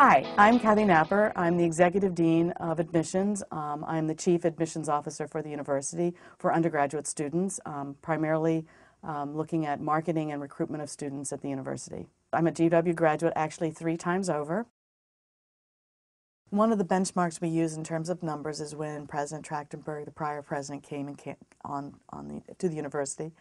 Hi, I'm Kathy Napper. I'm the Executive Dean of Admissions. I'm the Chief Admissions Officer for the university for undergraduate students, primarily looking at marketing and recruitment of students at the university. I'm a GW graduate actually 3 times over. One of the benchmarks we use in terms of numbers is when President Trachtenberg, the prior president, came to the university.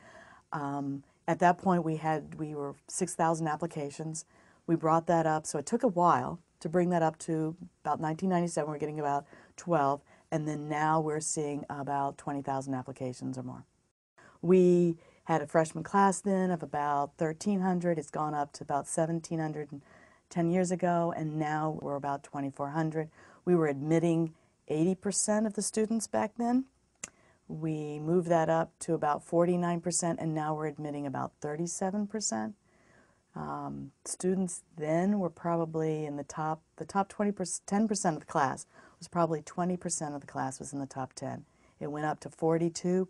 At that point, we were 6,000 applications. We brought that up, so it took a while to bring that up to about 1997. We're getting about 12, and then now we're seeing about 20,000 applications or more. We had a freshman class then of about 1,300. It's gone up to about 1,700 10 years ago, and now we're about 2,400. We were admitting 80% of the students back then. We moved that up to about 49%, and now we're admitting about 37%. Students then were probably in the top 20%, 10% of the class was probably 20% of the class was in the top 10. It went up to 42%,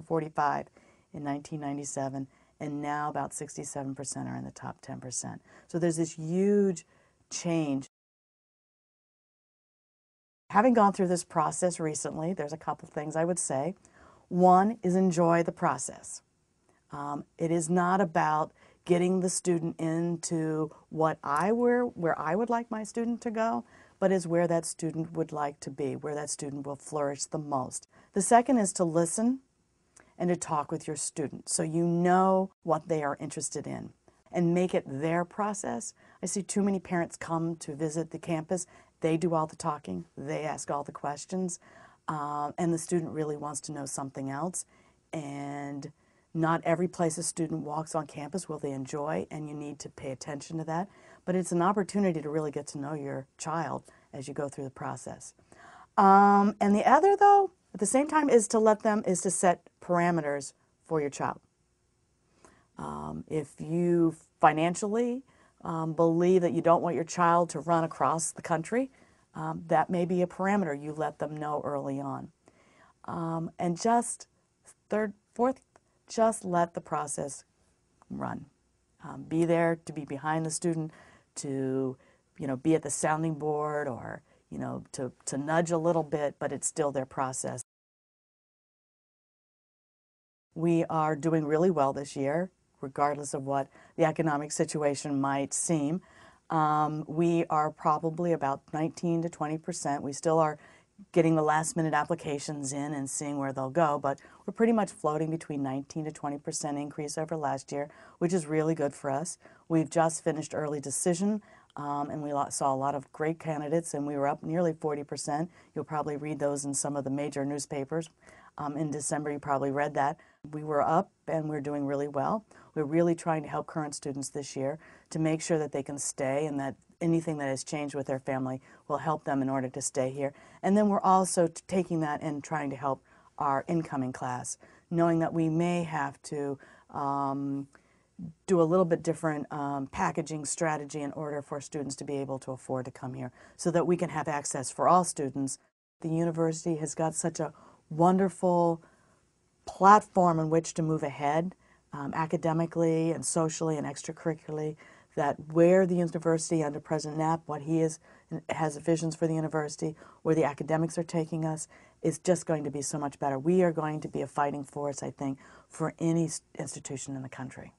45 in 1997, and now about 67% are in the top 10%. So there's this huge change. Having gone through this process recently, there's a couple things I would say. One is enjoy the process. It is not about getting the student into where I would like my student to go, but is where that student would like to be, where that student will flourish the most. The second is to listen and to talk with your student so you know what they are interested in and make it their process. I see too many parents come to visit the campus. They do all the talking, they ask all the questions, and the student really wants to know something else. And not every place a student walks on campus will they enjoy, and you need to pay attention to that. But it's an opportunity to really get to know your child as you go through the process. And the other, though, at the same time, is to set parameters for your child. If you financially believe that you don't want your child to run across the country, that may be a parameter you let them know early on. And fourth, just let the process run. Be there to be behind the student, to be at the sounding board, or to nudge a little bit, but it's still their process. We are doing really well this year, regardless of what the economic situation might seem. We are probably about 19 to 20%. We still are getting the last minute applications in and seeing where they'll go, but we're pretty much floating between 19 to 20% increase over last year, which is really good for us. We've just finished early decision, and we saw a lot of great candidates, and we were up nearly 40%. You'll probably read those in some of the major newspapers. In December, you probably read that. We were up, and we're doing really well. We're really trying to help current students this year to make sure that they can stay, and that anything that has changed with their family will help them in order to stay here. And then we're also taking that and trying to help our incoming class, knowing that we may have to do a little bit different packaging strategy in order for students to be able to afford to come here so that we can have access for all students. The university has got such a wonderful platform in which to move ahead academically and socially and extracurricularly, that where the university under President Knapp, what he has visions for the university, where the academics are taking us, is just going to be so much better. We are going to be a fighting force, I think, for any institution in the country.